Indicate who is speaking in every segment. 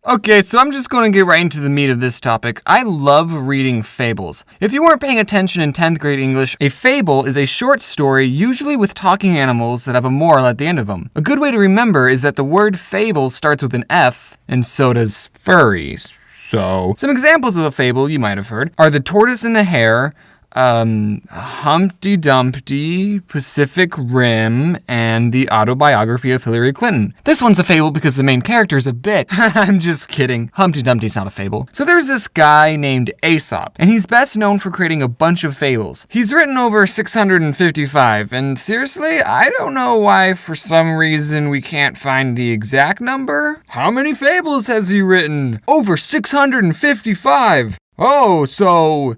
Speaker 1: Okay, so I'm just going to get right into the meat of this topic. I love reading fables. If you weren't paying attention in 10th grade English, a fable is a short story, usually with talking animals that have a moral at the end of them. A good way to remember is that the word fable starts with an F, and so does furry. So, some examples of a fable you might have heard are The Tortoise and the Hare, Humpty Dumpty, Pacific Rim, and The Autobiography of Hillary Clinton. This one's a fable because the main character is a bit. I'm just kidding. Humpty Dumpty's not a fable. So there's this guy named Aesop, and he's best known for creating a bunch of fables. He's written over 655, and seriously, I don't know why for some reason we can't find the exact number. How many fables has he written? Over 655! Oh, so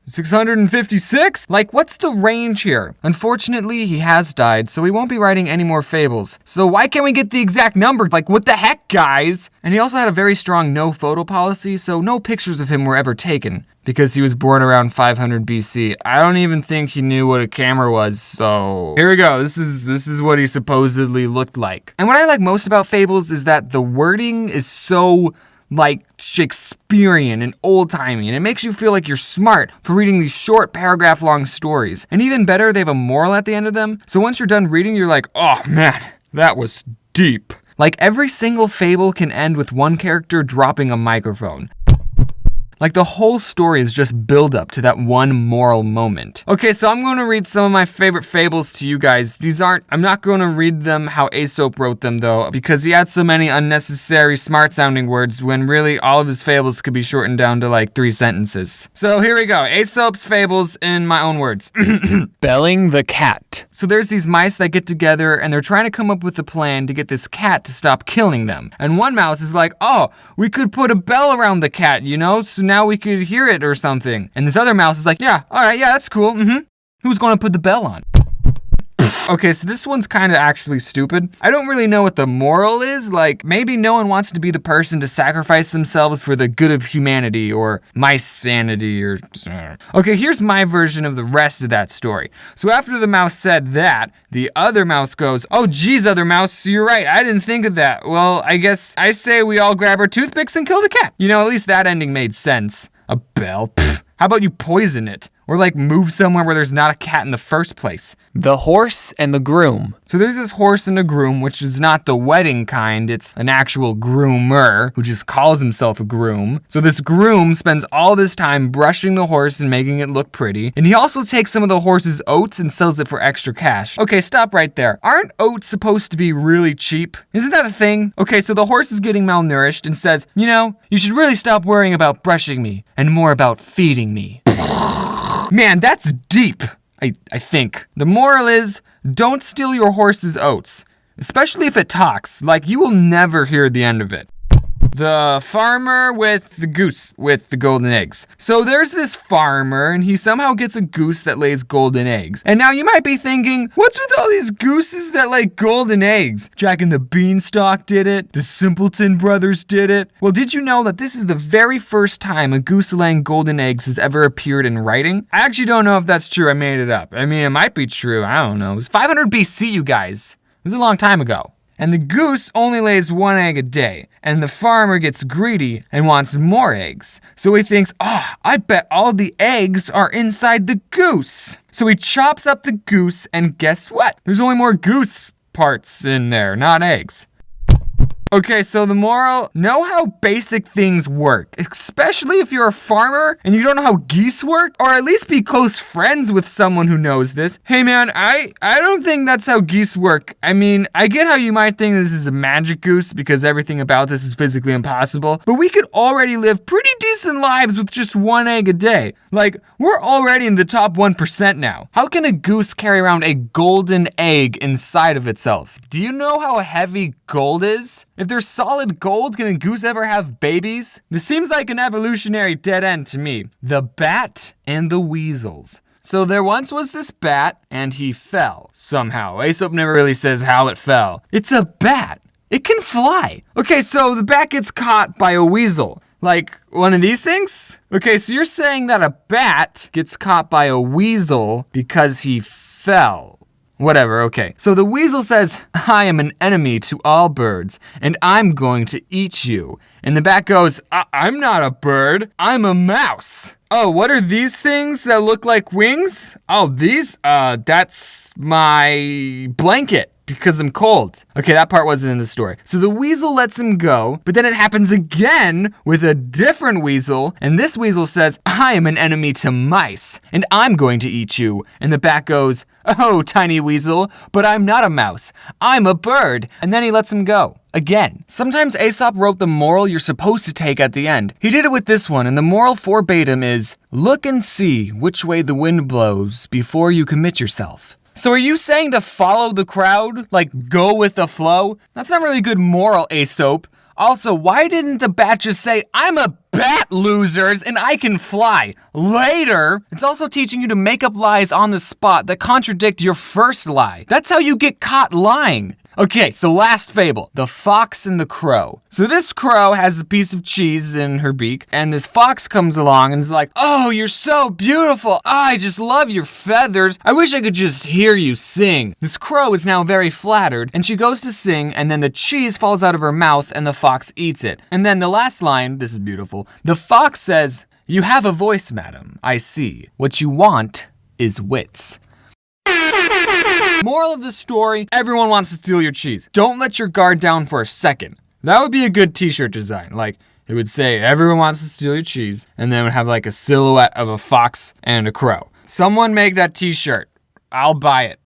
Speaker 1: 656? Like, what's the range here? Unfortunately, he has died, so he won't be writing any more fables. So why can't we get the exact number? Like, what the heck, guys? And he also had a very strong no photo policy, so no pictures of him were ever taken, because he was born around 500 BC. I don't even think he knew what a camera was, so here we go. This is what he supposedly looked like. And what I like most about fables is that the wording is so like Shakespearean and old-timey, and it makes you feel like you're smart for reading these short paragraph-long stories. And even better, they have a moral at the end of them, so once you're done reading, you're like, oh man, that was deep. Like, every single fable can end with one character dropping a microphone. Like, the whole story is just build up to that one moral moment. Okay, so I'm going to read some of my favorite fables to you guys. I'm not going to read them how Aesop wrote them though, because he had so many unnecessary smart sounding words when really all of his fables could be shortened down to like 3 sentences. So here we go, Aesop's fables in my own words.
Speaker 2: Belling the cat.
Speaker 1: So there's these mice that get together and they're trying to come up with a plan to get this cat to stop killing them. And one mouse is like, oh, we could put a bell around the cat, you know, so now we could hear it or something. And this other mouse is like, yeah, all right, yeah, that's cool. Who's going to put the bell on? Okay, so this one's kind of actually stupid. I don't really know what the moral is. Like, maybe no one wants to be the person to sacrifice themselves for the good of humanity or my sanity or... Okay, here's my version of the rest of that story. So after the mouse said that, the other mouse goes, oh geez, other mouse, you're right, I didn't think of that. Well, I guess I say we all grab our toothpicks and kill the cat. You know, at least that ending made sense. A bell? Pfft. How about you poison it? Or like move somewhere where there's not a cat in the first place.
Speaker 2: The horse and the groom.
Speaker 1: So there's this horse and a groom, which is not the wedding kind. It's an actual groomer who just calls himself a groom. So this groom spends all this time brushing the horse and making it look pretty. And he also takes some of the horse's oats and sells it for extra cash. Okay, stop right there. Aren't oats supposed to be really cheap? Isn't that a thing? Okay, so the horse is getting malnourished and says, you know, you should really stop worrying about brushing me and more about feeding me. Man, that's deep, I think. The moral is, don't steal your horse's oats, especially if it talks. Like, you will never hear the end of it. The farmer with the goose with the golden eggs. So there's this farmer and he somehow gets a goose that lays golden eggs. And now you might be thinking, what's with all these gooses that lay golden eggs? Jack and the Beanstalk did it. The Simpleton Brothers did it. Well, did you know that this is the very first time a goose laying golden eggs has ever appeared in writing? I actually don't know if that's true. I made it up. I mean, it might be true. I don't know. It was 500 BC, you guys. It was a long time ago. And the goose only lays 1 egg a day, and the farmer gets greedy and wants more eggs. So he thinks, I bet all the eggs are inside the goose. So he chops up the goose, and guess what? There's only more goose parts in there, not eggs. Okay, so the moral, know how basic things work, especially if you're a farmer and you don't know how geese work, or at least be close friends with someone who knows this. Hey man, I don't think that's how geese work. I mean, I get how you might think this is a magic goose because everything about this is physically impossible, but we could already live pretty decent lives with just 1 egg a day. Like, we're already in the top 1% now. How can a goose carry around a golden egg inside of itself? Do you know how heavy gold is? If there's solid gold, can a goose ever have babies? This seems like an evolutionary dead end to me. The bat and the weasels. So there once was this bat, and he fell somehow. Aesop never really says how it fell. It's a bat. It can fly. Okay, so the bat gets caught by a weasel. Like one of these things? Okay, so you're saying that a bat gets caught by a weasel because he fell. Whatever, okay. So the weasel says, I am an enemy to all birds, and I'm going to eat you. And the bat goes, I'm not a bird, I'm a mouse. Oh, what are these things that look like wings? Oh, these? That's my blanket. Because I'm cold. Okay, that part wasn't in the story. So the weasel lets him go, but then it happens again with a different weasel, and this weasel says, I am an enemy to mice, and I'm going to eat you. And the bat goes, oh, tiny weasel, but I'm not a mouse. I'm a bird. And then he lets him go. Again. Sometimes Aesop wrote the moral you're supposed to take at the end. He did it with this one, and the moral verbatim is, look and see which way the wind blows before you commit yourself. So are you saying to follow the crowd? Like, go with the flow? That's not really good moral, Aesop. Also, why didn't the bat just say, I'm a bat, losers, and I can fly? Later, it's also teaching you to make up lies on the spot that contradict your first lie. That's how you get caught lying. Okay, so last fable, the fox and the crow. So this crow has a piece of cheese in her beak, and this fox comes along and is like, oh, you're so beautiful. I just love your feathers. I wish I could just hear you sing. This crow is now very flattered, and she goes to sing, and then the cheese falls out of her mouth, and the fox eats it. And then the last line, this is beautiful, the fox says, you have a voice, madam, I see. What you want is wits. Moral of the story, everyone wants to steal your cheese. Don't let your guard down for a second. That would be a good t-shirt design. Like, it would say, everyone wants to steal your cheese, and then it would have like a silhouette of a fox and a crow. Someone make that t-shirt. I'll buy it.